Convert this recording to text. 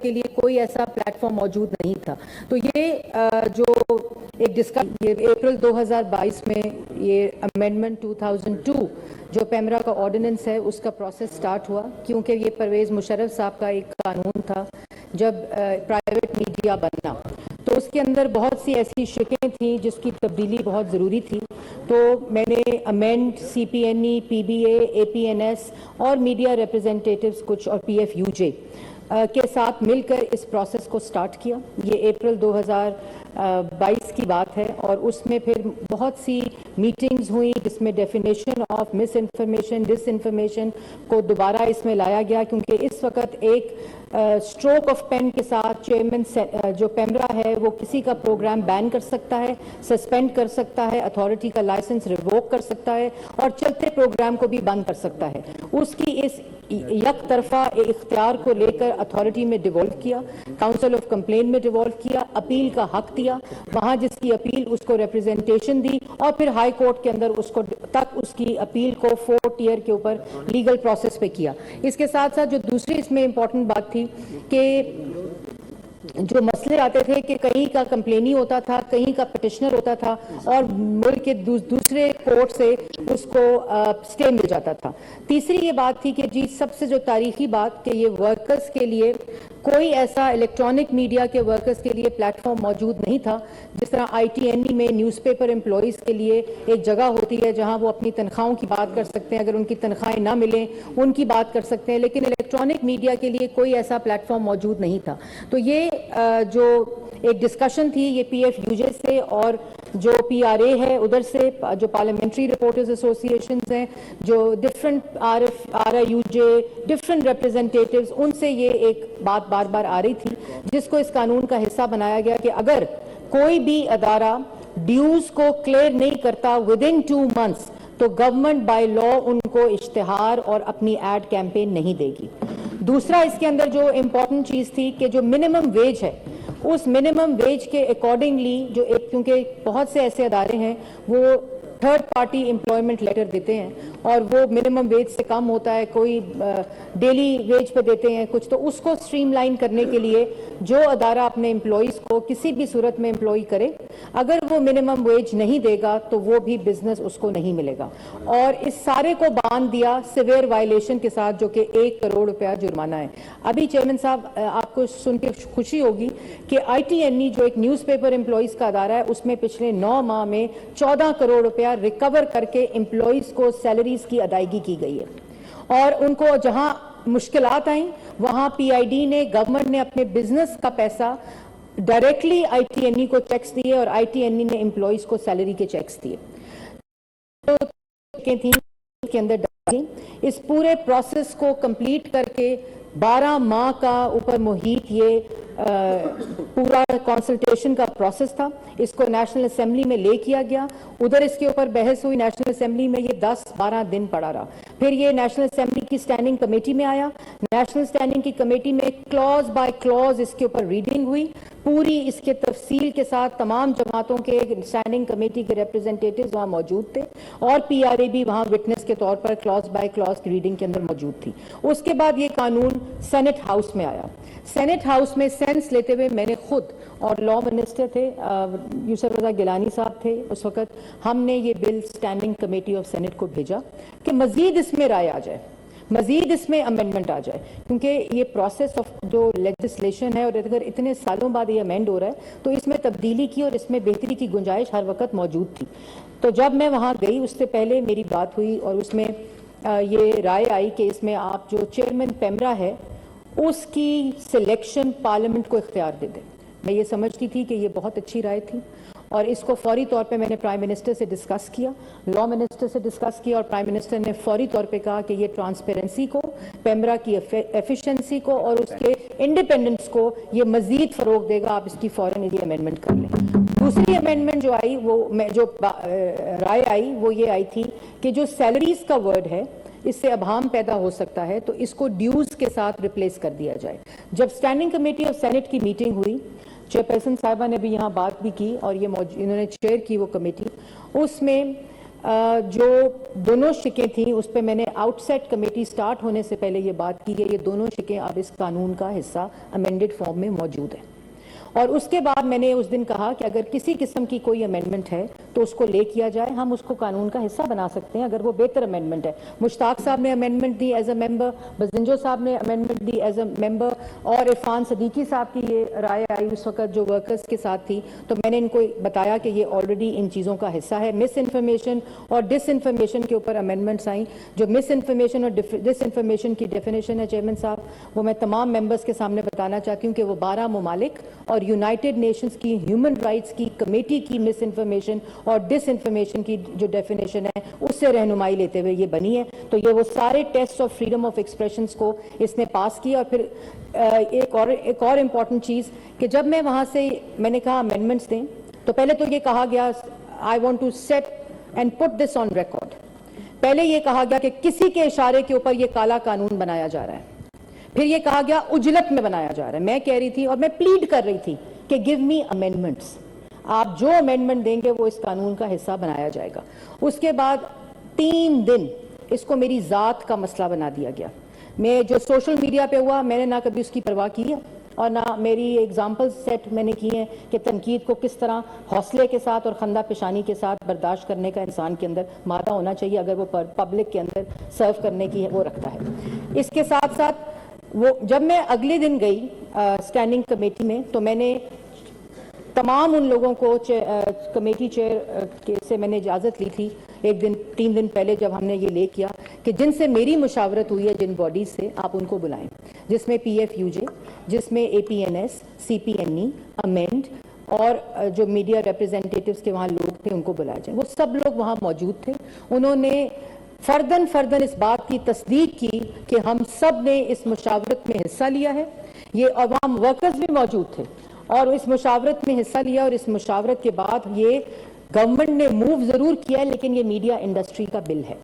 के लिए कोई ऐसा प्लेटफॉर्म मौजूद नहीं था। तो ये जो एक डिस्कशन, ये अप्रैल 2022 में ये अमेंडमेंट 2002 जो पेमरा का ऑर्डिनेंस है उसका प्रोसेस स्टार्ट हुआ, क्योंकि ये परवेज़ मुशर्रफ साहब का एक कानून था जब प्राइवेट मीडिया बनना, तो उसके अंदर बहुत सी ऐसी शिकें थी जिसकी तब्दीली बहुत ज़रूरी थी। तो मैंने अमेंड CPNE, PBA, APNS और मीडिया रिप्रेजेंटेटिव्स कुछ और PFUJ के साथ मिलकर इस प्रोसेस को स्टार्ट किया। ये अप्रैल 2022 की बात है और उसमें फिर बहुत सी मीटिंग्स हुई जिसमें definition of misinformation, disinformation को दोबारा इसमें लाया गया, क्योंकि इस वक्त एक स्ट्रोक ऑफ पेन के साथ चेयरमैन जो पेमरा है वो किसी का प्रोग्राम बैन कर सकता है, सस्पेंड कर सकता है, अथॉरिटी का लाइसेंस रिवोक कर सकता है और चलते प्रोग्राम को भी बंद कर सकता है। उसकी इस एक तरफा इख्तियार को लेकर अथॉरिटी में डिवॉल्व किया, काउंसिल ऑफ कंप्लेंट में डिवॉल्व किया, अपील का हक दिया, वहां जिसकी अपील उसको रिप्रेजेंटेशन दी और फिर हाई कोर्ट के अंदर उसको तक उसकी अपील को 4 टियर के ऊपर लीगल प्रोसेस पे किया। इसके साथ साथ जो दूसरी इसमें इंपॉर्टेंट बात थी कि जो मसले आते थे कि कहीं का कंप्लेनी होता था, कहीं का पिटिशनर होता था और मुल्क के दूसरे कोर्ट से उसको स्टे मिल जाता था। तीसरी ये बात थी कि जी सबसे जो तारीखी बात कि ये वर्कर्स के लिए कोई ऐसा इलेक्ट्रॉनिक मीडिया के वर्कर्स के लिए प्लेटफॉर्म मौजूद नहीं था। जिस तरह ITNE में न्यूज़पेपर एम्प्लॉइज़ के लिए एक जगह होती है जहां वो अपनी तनख्वाहों की बात कर सकते हैं, अगर उनकी तनख्वाहें ना मिलें उनकी बात कर सकते हैं, लेकिन इलेक्ट्रॉनिक मीडिया के लिए कोई ऐसा प्लेटफॉर्म मौजूद नहीं था। तो ये जो एक डिस्कशन थी ये PFUJ से और जो PRA है उधर से, जो पार्लियामेंट्री रिपोर्टर्स एसोसिएशन हैं, जो डिफरेंट RIUJ, डिफरेंट रिप्रेजेंटेटिव्स, उनसे ये एक बात बार बार आ रही थी जिसको इस कानून का हिस्सा बनाया गया कि अगर कोई भी अदारा ड्यूज को क्लियर नहीं करता विदिन 2 मंथ्स तो गवर्नमेंट बाय लॉ उनको इश्तिहार और अपनी एड कैंपेन नहीं देगी। दूसरा इसके अंदर जो इम्पोर्टेंट चीज थी कि जो मिनिमम वेज है उस मिनिमम वेज के अकॉर्डिंगली जो एक, क्योंकि बहुत से ऐसे अदारे हैं वो थर्ड पार्टी एम्प्लॉयमेंट लेटर देते हैं और वो मिनिमम वेज से कम होता है, कोई डेली वेज पे देते हैं कुछ, तो उसको स्ट्रीमलाइन करने के लिए जो अदारा अपने एम्प्लॉयज़ को किसी भी सूरत में एम्प्लॉय करे, अगर वो मिनिमम वेज नहीं देगा तो वो भी बिजनेस उसको नहीं मिलेगा। और इस सारे को बांध दिया सिवियर वायलेशन के साथ, जो कि 1 करोड़ रुपया जुर्माना है। अभी चेयरमैन साहब आपको सुन के खुशी होगी कि ITNE जो एक न्यूज़पेपर एम्प्लॉयज़ का अदारा है उसमें पिछले 9 माह में 14 करोड़ रुपया रिकवर करके एम्प्लॉयज़ को सैलरीज की अदायगी की गई है। और उनको जहां मुश्किलात आई वहां PID ने, गवर्नमेंट ने अपने बिजनेस का पैसा डायरेक्टली ITNE को चेक्स दिए और ITNE ने एम्प्लॉयज़ को सैलरी के चेक्स दिए। तो के अंदर इस पूरे प्रोसेस को कंप्लीट करके 12 माह का ऊपर मुहित ये पूरा कंसल्टेशन का प्रोसेस था। इसको नेशनल असेंबली में ले किया गया, उधर इसके ऊपर बहस हुई, नेशनल असेंबली में ये 10-12 दिन पड़ा रहा। फिर ये नेशनल असेंबली की स्टैंडिंग कमेटी में आया, नेशनल स्टैंडिंग की कमेटी में क्लॉज बाय क्लॉज इसके ऊपर रीडिंग हुई, पूरी इसके तफसील के साथ तमाम जमातों के स्टैंडिंग कमेटी के रिप्रेजेंटेटिव्स वहां मौजूद थे और PRA भी वहां विटनेस के तौर पर क्लॉज बाय क्लॉज की रीडिंग के अंदर मौजूद थी। उसके बाद ये कानून सेनेट हाउस में आया। सेनेट हाउस में सेंस लेते हुए मैंने खुद और लॉ मिनिस्टर थे यूसुफ रजा गिलानी साहब थे उस वक्त, हमने ये bill standing committee of senate को भेजा कि मजीद इसमें राय आ जाए, मजीद इसमें अमेंडमेंट आ जाए, क्योंकि ये प्रोसेस ऑफ जो लेजिस्लेशन है और अगर इतने सालों बाद ये अमेंड हो रहा है तो इसमें तब्दीली की और इसमें बेहतरी की गुंजाइश हर वक्त मौजूद थी। तो जब मैं वहाँ गई उससे पहले मेरी बात हुई और उसमें ये राय आई कि इसमें आप जो चेयरमैन पेमरा है उसकी सिलेक्शन पार्लियामेंट को इख्तियार दे दें। मैं ये समझती थी कि ये बहुत अच्छी राय थी और इसको फौरी तौर पे मैंने प्राइम मिनिस्टर से डिस्कस किया, लॉ मिनिस्टर से डिस्कस किया और प्राइम मिनिस्टर ने फौरी तौर पे कहा कि ये ट्रांसपेरेंसी को, पेमरा की एफिशिएंसी को और उसके इंडिपेंडेंस को ये मजीद फरोग देगा, आप इसकी फौरन ये अमेंडमेंट कर लें। दूसरी अमेंडमेंट जो आई वो राय आई वो ये आई थी कि जो सैलरीज का वर्ड है इससे अभाम पैदा हो सकता है, तो इसको ड्यूज के साथ रिप्लेस कर दिया जाए। जब स्टैंडिंग कमेटी ऑफ सेनेट की मीटिंग हुई, चेयरपर्सन साहिबा ने भी यहाँ बात भी की और ये इन्होंने चेयर की वो कमेटी, उसमें जो दोनों शिकें थी उस पर मैंने आउटसेट कमेटी स्टार्ट होने से पहले ये बात की है, ये दोनों शिकें अब इस कानून का हिस्सा अमेंडेड फॉर्म में मौजूद है। और उसके बाद मैंने उस दिन कहा कि अगर किसी किस्म की कोई अमेंडमेंट है तो उसको ले किया जाए, हम उसको कानून का हिस्सा बना सकते हैं अगर वो बेहतर अमेंडमेंट है। मुश्ताक साहब ने अमेंडमेंट दी as a member, Bizenjo sahab ने अमेंडमेंट दी एज अ मेंबर, और इरफान सदीकी साहब की ये राय आई उस वक्त जो वर्कर्स के साथ थी, तो मैंने इनको बताया कि ये ऑलरेडी इन चीज़ों का हिस्सा है। मिस इन्फॉर्मेशन और डिस इन्फॉर्मेशन के ऊपर अमेंडमेंट्स आई। जो मिस इन्फॉर्मेशन और डिस इन्फॉर्मेशन की डेफिनेशन है चेयरमैन साहब, वो मैं तमाम मेंबर्स के सामने बताना चाहती हूँ कि वो 12 ममालिक और यूनाइटेड नेशंस की ह्यूमन राइट्स की कमेटी की मिस इन्फॉर्मेशन और डिस इन्फॉर्मेशन की जो डेफिनेशन है उससे रहनुमाई लेते हुए ये बनी है। तो ये वो सारे test of freedom of expressions को इसने पास किया। और फिर एक और इम्पॉर्टेंट चीज़ कि जब मैं वहाँ से मैंने कहा अमेंडमेंट्स दें, तो पहले तो ये कहा गया, I want to set and put this on record, पहले ये कहा गया कि किसी के इशारे के ऊपर ये काला कानून बनाया जा रहा है। फिर ये कहा गया उजलत में बनाया जा रहा है। मैं कह रही थी और मैं प्लीड कर रही थी कि गिव मी अमेंडमेंट्स, आप जो अमेंडमेंट देंगे वो इस कानून का हिस्सा बनाया जाएगा। उसके बाद 3 दिन इसको मेरी ज़ात का मसला बना दिया गया। मैं जो सोशल मीडिया पे हुआ मैंने ना कभी उसकी परवाह की है और ना मेरी एग्जाम्पल सेट मैंने की हैं कि तनकीद को किस तरह हौसले के साथ और खंदा पेशानी के साथ बर्दाश्त करने का इंसान के अंदर मादा होना चाहिए अगर वो पब्लिक के अंदर सर्व करने की वो रखता है। इसके साथ साथ वो जब मैं अगले दिन गई स्टैंडिंग कमेटी में, तो मैंने तमाम उन लोगों को कमेटी चेयर से मैंने इजाज़त ली थी 3 दिन पहले जब हमने ये ले किया कि जिनसे मेरी मुशावरत हुई है जिन बॉडीज से, आप उनको बुलाएं, जिसमें PFUJ, जिसमें APNS, CPNE, अमेंड और जो मीडिया रिप्रेजेंटेटिव्स के वहाँ लोग थे उनको बुलाया जाए। वो सब लोग वहाँ मौजूद थे। उन्होंने फर्दन इस बात की तस्दीक की कि हम सब ने इस मुशावरत में हिस्सा लिया है। ये अवाम वर्कर्स भी मौजूद थे और इस मुशावरत में हिस्सा लिया, और इस मुशावरत के बाद ये गवर्नमेंट ने मूव जरूर किया है, लेकिन ये मीडिया इंडस्ट्री का बिल है।